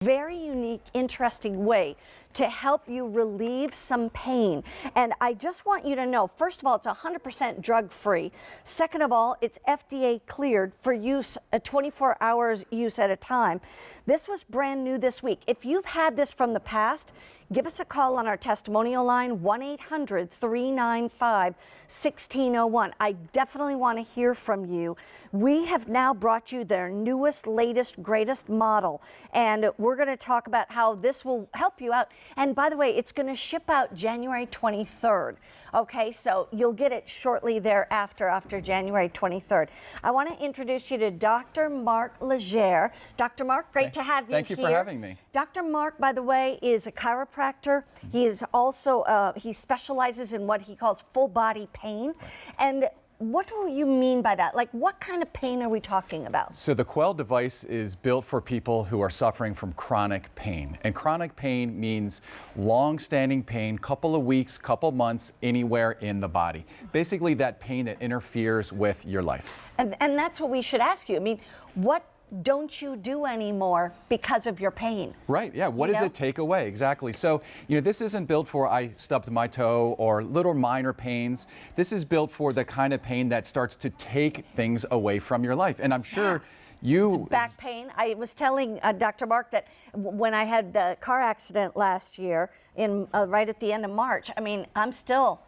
Very unique, interesting way to help you relieve some pain. And I just want you to know, first of all, it's 100% drug-free. Second of all, it's FDA cleared for use, 24 hours use at a time. This was brand new this week. If you've had this from the past, give us a call on our testimonial line, 1-800-395-1601. I definitely want to hear from you. We have now brought you their newest, latest, greatest model, and we're going to talk about how this will help you out. And by the way, it's going to ship out January 23rd. Okay, so you'll get it shortly thereafter, after January 23rd. I want to introduce you to Dr. Mark Legere. Dr. Mark, great to have you here. Thank you for having me. Dr. Mark, by the way, is a chiropractor. He is also, he specializes in what he calls full body pain. And what do you mean by that? Like, what kind of pain are we talking about? So the Quell device is built for people who are suffering from chronic pain. And chronic pain means long-standing pain, couple of weeks, couple months, anywhere in the body. Basically that pain that interferes with your life. And that's what we should ask you. I mean, what don't you do anymore because of your pain? Right, yeah, what does it take away? Exactly. So, this isn't built for I stubbed my toe or little minor pains. This is built for the kind of pain that starts to take things away from your life. And I'm sure it's back pain. I was telling Dr. Mark that when I had the car accident last year, right at the end of March, I mean, I still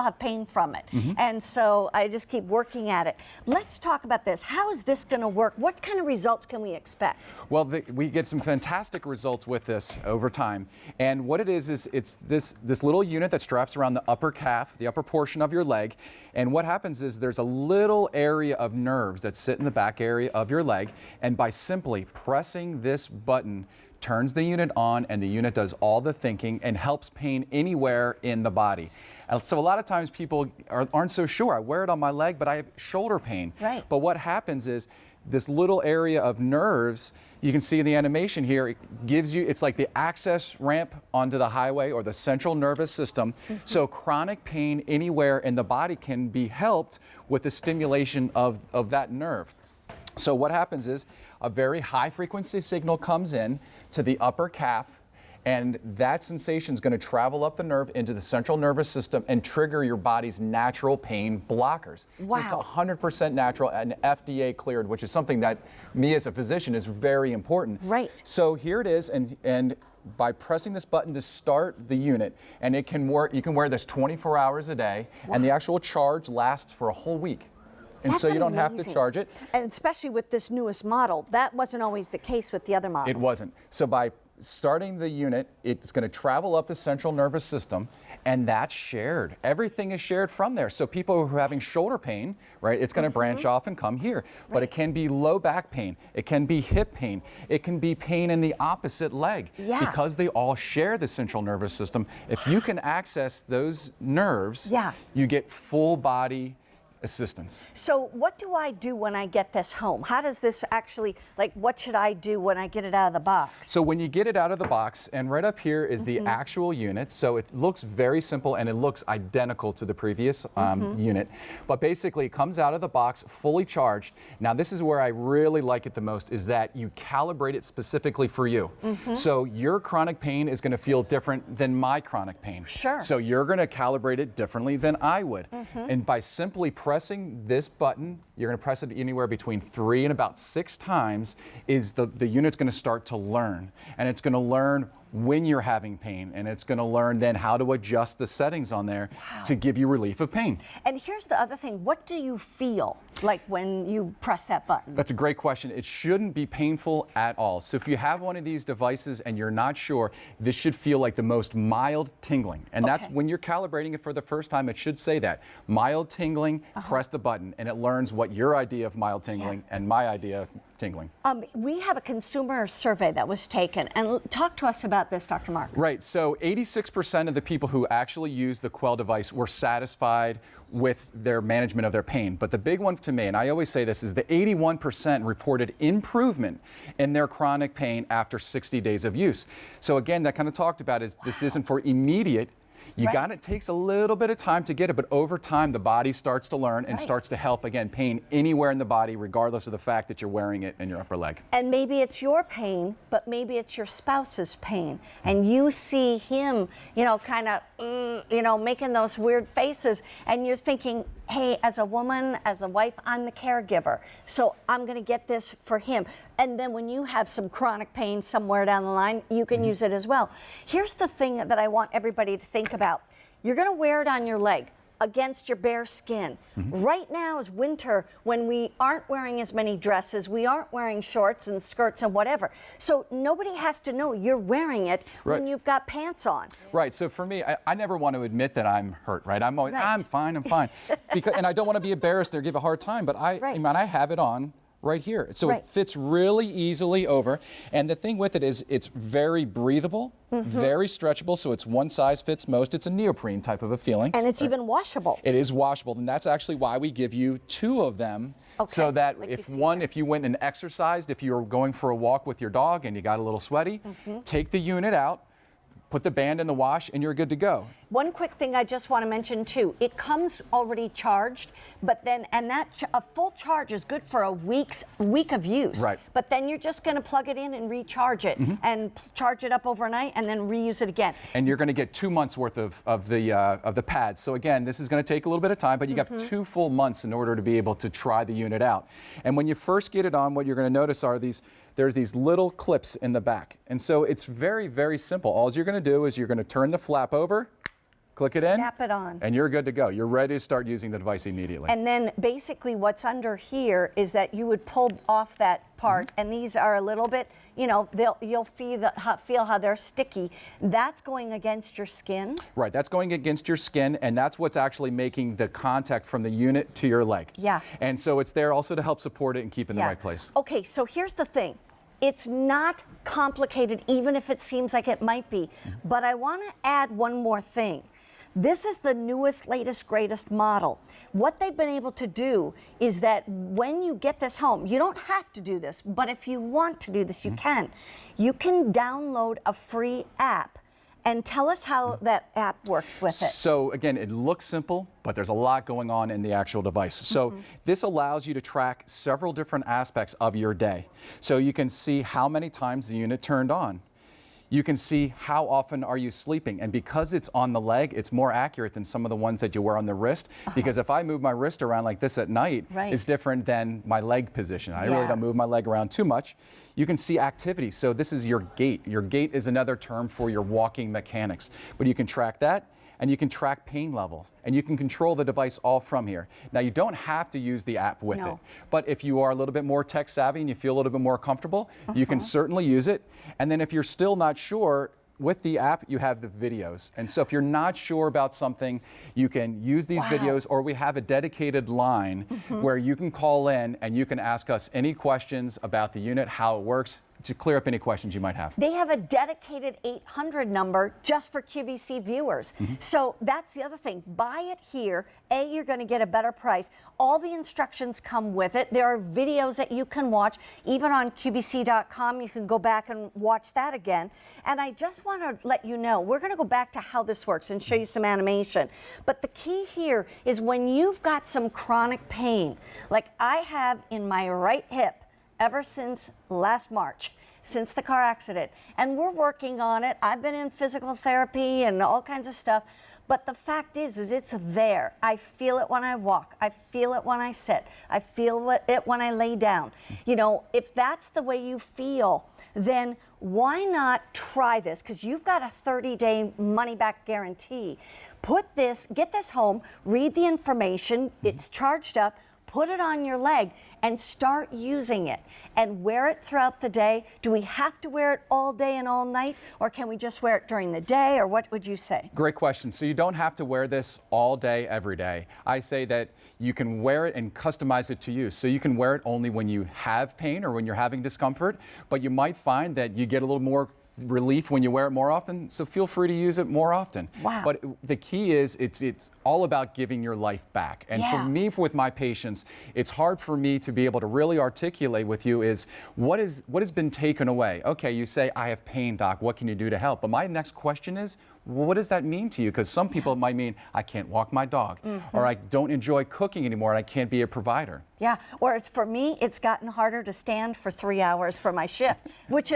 have pain from it. And so I just keep working at it. Let's talk about this. How is this going to work? What kind of results can we expect? Well, we get some fantastic results with this over time. And what it is it's this little unit that straps around the upper calf, the upper portion of your leg. And what happens is there's a little area of nerves that sit in the back area of your leg. And by simply pressing this button, turns the unit on, and the unit does all the thinking and helps pain anywhere in the body. And so a lot of times people aren't so sure. I wear it on my leg, but I have shoulder pain. Right. But what happens is this little area of nerves, you can see in the animation here, it gives you, it's like the access ramp onto the highway or the central nervous system. So chronic pain anywhere in the body can be helped with the stimulation of that nerve. So what happens is a very high frequency signal comes in to the upper calf, and that sensation is going to travel up the nerve into the central nervous system and trigger your body's natural pain blockers. Wow. So it's 100% natural and FDA cleared, which is something that me as a physician is very important. Right. So here it is, and by pressing this button to start the unit, and it can work, you can wear this 24 hours a day, and the actual charge lasts for a whole week. And That's so you don't amazing. have to charge it. And especially with this newest model, that wasn't always the case with the other models. It wasn't. So by starting the unit, it's going to travel up the central nervous system, and that's shared. Everything is shared from there. So people who are having shoulder pain, right, it's going to branch off and come here. But it can be low back pain. It can be hip pain. It can be pain in the opposite leg. Yeah. Because they all share the central nervous system. If you can access those nerves, you get full body assistance. So what do I do when I get this home? How does this actually, like, what should I do when I get it out of the box? So when you get it out of the box, and right up here is the actual unit, so it looks very simple and it looks identical to the previous unit, but basically it comes out of the box fully charged. Now this is where I really like it the most, is that you calibrate it specifically for you. So your chronic pain is going to feel different than my chronic pain. Sure. So you're going to calibrate it differently than I would. And by simply pressing this button, you're going to press it anywhere between 3 and about 6 times, is the unit's going to start to learn. And it's going to learn when you're having pain, and it's going to learn then how to adjust the settings on there to give you relief of pain. And here's the other thing. What do you feel like when you press that button? That's a great question. It shouldn't be painful at all. So if you have one of these devices and you're not sure, this should feel like the most mild tingling. And that's when you're calibrating it for the first time, it should say that. Mild tingling, press the button, and it learns what your idea of mild tingling and my idea of tingling. We have a consumer survey that was taken, and talk to us about this, Dr. Mark. Right, so 86% of the people who actually use the Quell device were satisfied with their management of their pain. But the big one to me, and I always say this, is the 81% reported improvement in their chronic pain after 60 days of use. So again, that kind of talked about is this isn't for immediate It takes a little bit of time to get it, but over time the body starts to learn and starts to help, again, pain anywhere in the body, regardless of the fact that you're wearing it in your upper leg. And maybe it's your pain, but maybe it's your spouse's pain. And you see him, kind of, making those weird faces, and you're thinking, hey, as a woman, as a wife, I'm the caregiver, so I'm going to get this for him. And then when you have some chronic pain somewhere down the line, you can use it as well. Here's the thing that I want everybody to think about. You're going to wear it on your leg against your bare skin. Right now is winter, when we aren't wearing as many dresses, we aren't wearing shorts and skirts and whatever. So nobody has to know you're wearing it when you've got pants on. Right. So for me, I never want to admit that I'm hurt. Right. I'm always, I'm fine. And I don't want to be embarrassed or give a hard time. But I have it on right here. So it fits really easily over. And the thing with it is it's very breathable, very stretchable. So it's one size fits most. It's a neoprene type of a feeling. And it's even washable. It is washable. And that's actually why we give you 2 of them. So that if you went and exercised, if you were going for a walk with your dog and you got a little sweaty, take the unit out, put the band in the wash, and you're good to go. One quick thing I just want to mention too, it comes already charged, but then, a full charge is good for a week of use. Right. But then you're just going to plug it in and recharge it, and charge it up overnight, and then reuse it again. And you're going to get 2 months worth of the pads. So again, this is going to take a little bit of time, but you have 2 full months in order to be able to try the unit out. And when you first get it on, what you're going to notice are there's these little clips in the back. And so it's very, very simple. All you're going to do is you're going to turn the flap over, click it in, snap it on, and you're good to go. You're ready to start using the device immediately. And then basically what's under here is that you would pull off that part, and these are a little bit, you'll feel how they're sticky. That's going against your skin. Right, that's going against your skin, and that's what's actually making the contact from the unit to your leg. Yeah. And so it's there also to help support it and keep it in the right place. Okay, so here's the thing. It's not complicated, even if it seems like it might be. But I want to add one more thing. This is the newest, latest, greatest model. What they've been able to do is that when you get this home, you don't have to do this, but if you want to do this, you can. You can download a free app. And tell us how that app works with it. So again, it looks simple, but there's a lot going on in the actual device. So this allows you to track several different aspects of your day. So you can see how many times the unit turned on. You can see how often are you sleeping. And because it's on the leg, it's more accurate than some of the ones that you wear on the wrist. Because if I move my wrist around like this at night, it's different than my leg position. I really don't move my leg around too much. You can see activity. So this is your gait. Your gait is another term for your walking mechanics. But you can track that, and you can track pain levels, and you can control the device all from here. Now, you don't have to use the app with it, but if you are a little bit more tech savvy and you feel a little bit more comfortable, you can certainly use it. And then if you're still not sure, with the app, you have the videos. And so if you're not sure about something, you can use these videos, or we have a dedicated line where you can call in and you can ask us any questions about the unit, how it works, to clear up any questions you might have. They have a dedicated 800 number just for QVC viewers. So that's the other thing. Buy it here. You're going to get a better price. All the instructions come with it. There are videos that you can watch. Even on QVC.com, you can go back and watch that again. And I just want to let you know, we're going to go back to how this works and show you some animation. But the key here is when you've got some chronic pain, like I have in my right hip, ever since last March, since the car accident. And we're working on it. I've been in physical therapy and all kinds of stuff. But the fact is it's there. I feel it when I walk. I feel it when I sit. I feel it when I lay down. If that's the way you feel, then why not try this? Because you've got a 30-day money-back guarantee. Get this home, read the information. It's charged up. Put it on your leg and start using it and wear it throughout the day. Do we have to wear it all day and all night, or can we just wear it during the day, or what would you say? Great question. So you don't have to wear this all day, every day. I say that you can wear it and customize it to you. So you can wear it only when you have pain or when you're having discomfort, but you might find that you get a little more relief when you wear it more often, so feel free to use it more often. Wow. But the key is it's all about giving your life back. And for me, with my patients, it's hard for me to be able to really articulate with you is what has been taken away. Okay, you say, I have pain, doc, what can you do to help? But my next question is, well, what does that mean to you? Because some people might mean, I can't walk my dog, or I don't enjoy cooking anymore, and I can't be a provider. Yeah, or for me, it's gotten harder to stand for 3 hours for my shift, which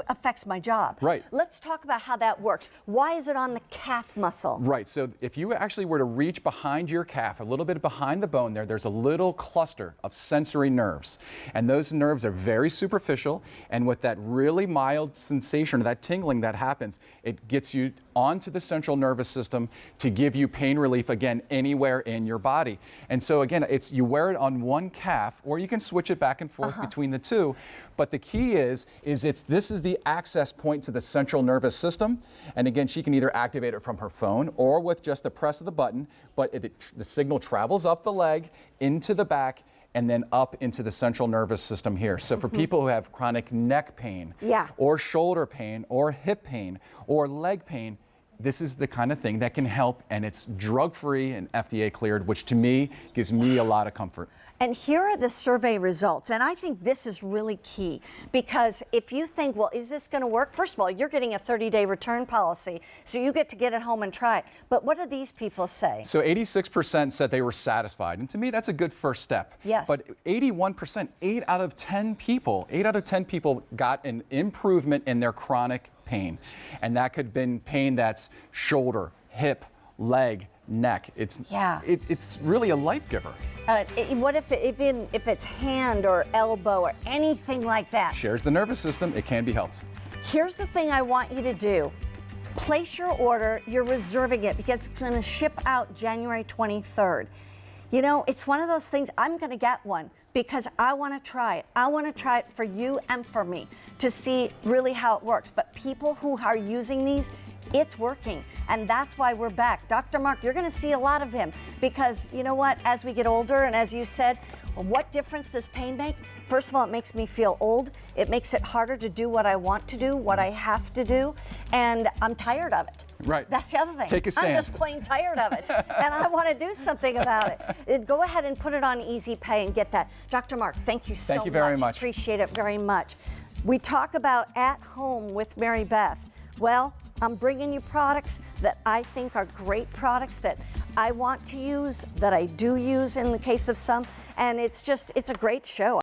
affects my job. Right. Let's talk about how that works. Why is it on the calf muscle? Right, so if you actually were to reach behind your calf, a little bit behind the bone there's a little cluster of sensory nerves. And those nerves are very superficial, and with that really mild sensation, that tingling that happens, it gets you onto the central nervous system to give you pain relief, again, anywhere in your body. And so again, you wear it on one calf, or you can switch it back and forth between the two. But the key is this is the access point to the central nervous system. And again, she can either activate it from her phone or with just the press of the button, but the signal travels up the leg, into the back, and then up into the central nervous system here. So for people who have chronic neck pain, or shoulder pain, or hip pain, or leg pain, this is the kind of thing that can help, and it's drug-free and FDA cleared, which to me gives me a lot of comfort. And here are the survey results, and I think this is really key, because if you think, well, is this going to work? First of all, you're getting a 30-day return policy, so you get to get it home and try it. But what do these people say? So 86% said they were satisfied, and to me, that's a good first step. Yes. But 81%, 8 out of 10 people got an improvement in their chronic pain, and that could have been pain that's shoulder, hip, leg, neck. It's really a life giver. What if it's hand or elbow or anything like that? Shares the nervous system, it can be helped. Here's the thing I want you to do. Place your order, you're reserving it because it's gonna ship out January 23rd. You know, it's one of those things, I'm gonna get one because I wanna try it. I wanna try it for you and for me to see really how it works. But people who are using these, it's working, and that's why we're back. Dr. Mark, you're going to see a lot of him because, you know what, as we get older, and as you said, what difference does pain make? First of all, it makes me feel old. It makes it harder to do what I want to do, what I have to do, and I'm tired of it. Right. That's the other thing. Take a stand. I'm just plain tired of it, and I want to do something about it. Go ahead and put it on Easy Pay and get that. Dr. Mark, thank you so much. Thank you very much. Appreciate it very much. We talk about at home with Mary Beth. Well, I'm bringing you products that I think are great products that I want to use, that I do use in the case of some, and it's a great show.